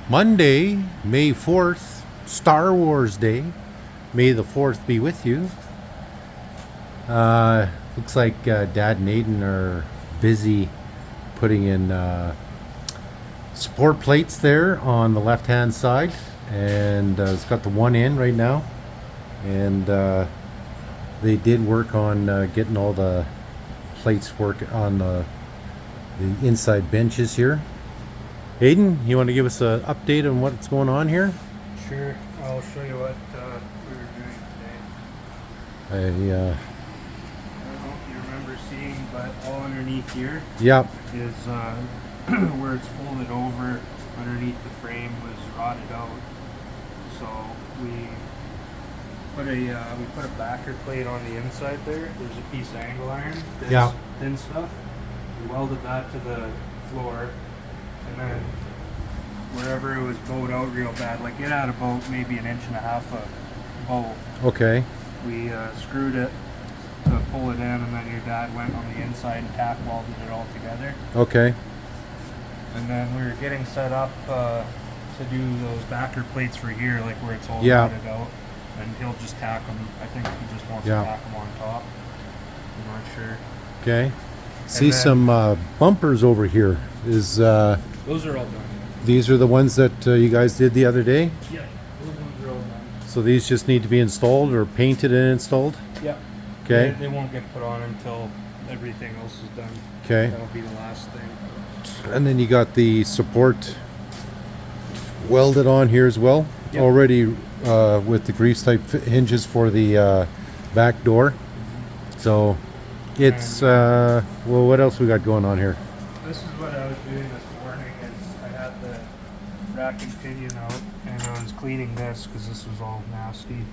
Monday, May 4th, Star Wars Day. May the 4th be with you. Looks like Dad and Aidan are busy putting in support plates there on the left hand side, and it's got the one in right now, and they did work on getting all the plates work on the inside benches here. Aidan, you want to give us an update on what's going on here? Sure, I'll show you what we were doing today. I don't know if you remember seeing, but all underneath here Yeah. is where it's folded over underneath the frame was rotted out. So we put a backer plate on the inside there. There's a piece of angle iron, this thin stuff. We welded that to the floor, and then wherever it was bowed out real bad, like it had about maybe 1.5 inches of bow. Okay. We screwed it to pull it in, and then your dad went on the inside and tack welded it all together. Okay. And then we were getting set up to do those backer plates for here, like where it's all rotted out. And he'll just tack them. I think he just wants to tack them on top. I'm not sure. Okay. See some bumpers over here. Those are all done. These are the ones that you guys did the other day? Yeah, those ones are all done. So these just need to be installed or painted and installed? Yeah. Okay. They won't get put on until everything else is done. Okay. That'll be the last thing. And then you got the support welded on here as well. Yep. Already with the grease type hinges for the back door. So it's well, what else we got going on here? This is what I was doing this morning. Is I had the rack and pinion out, and I was cleaning this because this was all nasty.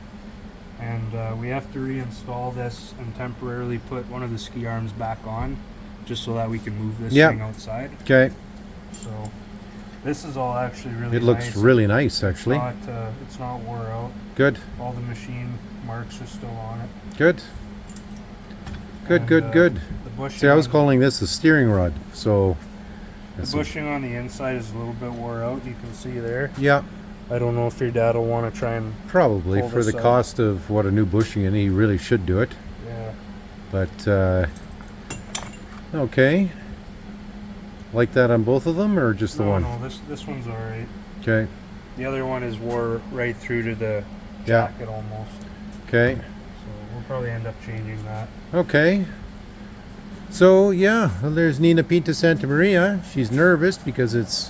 And we have to reinstall this and temporarily put one of the ski arms back on, just so that we can move this thing outside. Okay. So this is all actually really nice. It looks really nice, actually. It's not wore out. Good. All the machine marks are still on it. Good. Good, good. The bushing. See, I was calling this a steering rod. So the bushing on the inside is a little bit wore out. You can see there. Yeah. I don't know if your dad will want to try and probably for the cost of what a new bushing, and he really should do it. Yeah. But okay. Like that on both of them, or just the one? No, this one's all right. Okay. The other one is wore right through to the jacket almost. Okay. So we'll probably end up changing that. Okay. So yeah, well, there's Nina Pinta Santa Maria. She's nervous because it's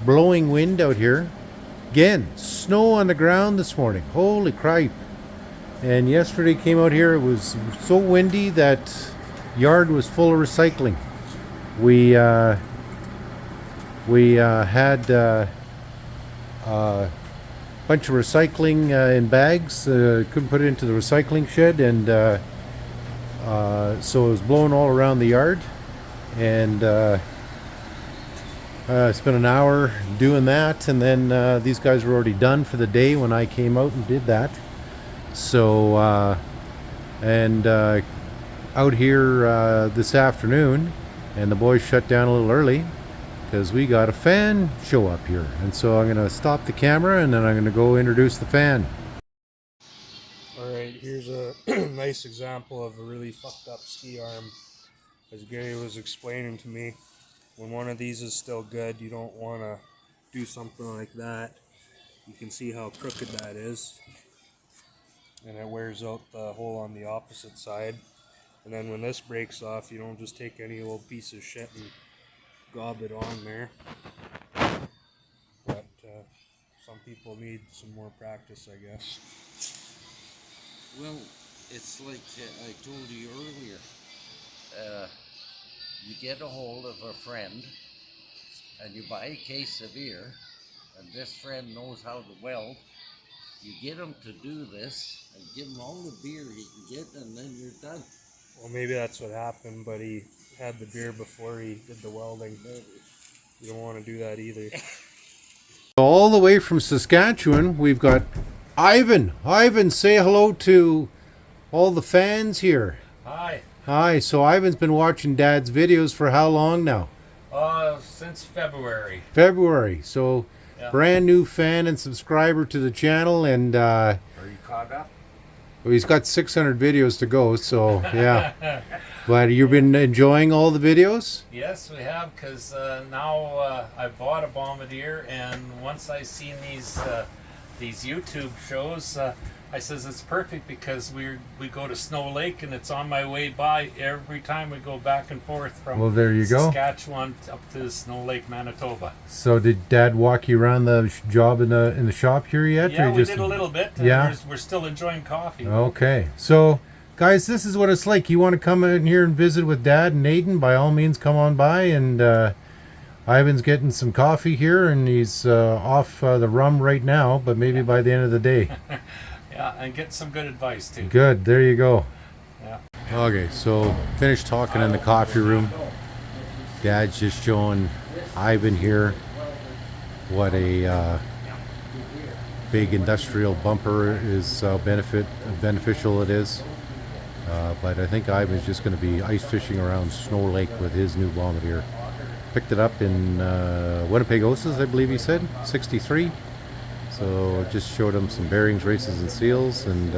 blowing wind out here. Again, snow on the ground this morning. Holy cripe. And yesterday came out here, it was so windy that yard was full of recycling. We had a bunch of recycling in bags. Couldn't put it into the recycling shed, and so it was blowing all around the yard. And spent an hour doing that, and then these guys were already done for the day when I came out and did that. So out here this afternoon, and the boys shut down a little early because we got a fan show up here, and so I'm going to stop the camera and then I'm going to go introduce the fan. Alright, here's a nice example of a really fucked up ski arm. As Gary was explaining to me, when one of these is still good, you don't want to do something like that. You can see how crooked that is, and it wears out the hole on the opposite side. And then when this breaks off, you don't just take any old piece of shit and gob it on there. But some people need some more practice, I guess. Well, it's like I told you earlier. You get a hold of a friend and you buy a case of beer, and this friend knows how to weld. You get him to do this and give him all the beer he can get, and then you're done. Well, maybe that's what happened, but he had the beer before he did the welding. You don't want to do that either. All the way from Saskatchewan, we've got Ivan. Ivan, say hello to all the fans here. Hi. Hi. So Ivan's been watching Dad's videos for how long now? Since February. February. So Yeah. brand new fan and subscriber to the channel, and Are you caught up? he's got 600 videos to go, so yeah. But you've been enjoying all the videos? Yes, we have, because now I bought a Bombardier, and once I seen these YouTube shows, I says it's perfect because we go to Snow Lake, and it's on my way by every time we go back and forth from Well, there you go. Saskatchewan up to Snow Lake, Manitoba. So did Dad walk you around the job in the shop here yet? Yeah, or we just... did a little bit. Yeah. We're still enjoying coffee. Okay, so guys, this is what it's like. You want to come in here and visit with Dad and Aidan, by all means come on by. And Ivan's getting some coffee here, and he's off the rum right now, but maybe by the end of the day. Yeah, and get some good advice too. Good, there you go. Yeah. Okay, so finished talking in the coffee room. Dad's just showing Ivan here what a big industrial bumper is beneficial it is. But I think Ivan's just going to be ice fishing around Snow Lake with his new Bombardier. Picked it up in Winnipeg Osas, I believe he said, 63. So just showed him some bearings, races, and seals, and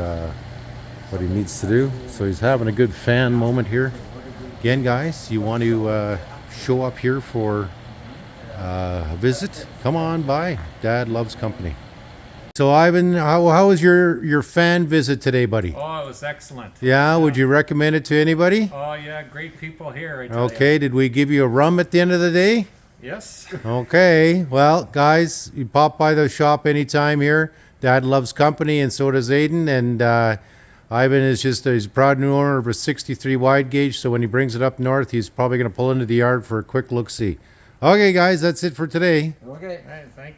what he needs to do. So he's having a good fan moment here. Again, guys, you want to show up here for a visit? Come on by. Dad loves company. So Ivan, how was your fan visit today, buddy? Oh, it was excellent. Yeah, would you recommend it to anybody? Oh yeah, great people here. I tell Okay, did we give you a rum at the end of the day? You. Yes. Okay, well, guys, you pop by the shop anytime here. Dad loves company, and so does Aidan. And Ivan is he's a proud new owner of a 63 wide gauge, so when he brings it up north, he's probably going to pull into the yard for a quick look-see. Okay, guys, that's it for today. Okay. All right, thank you.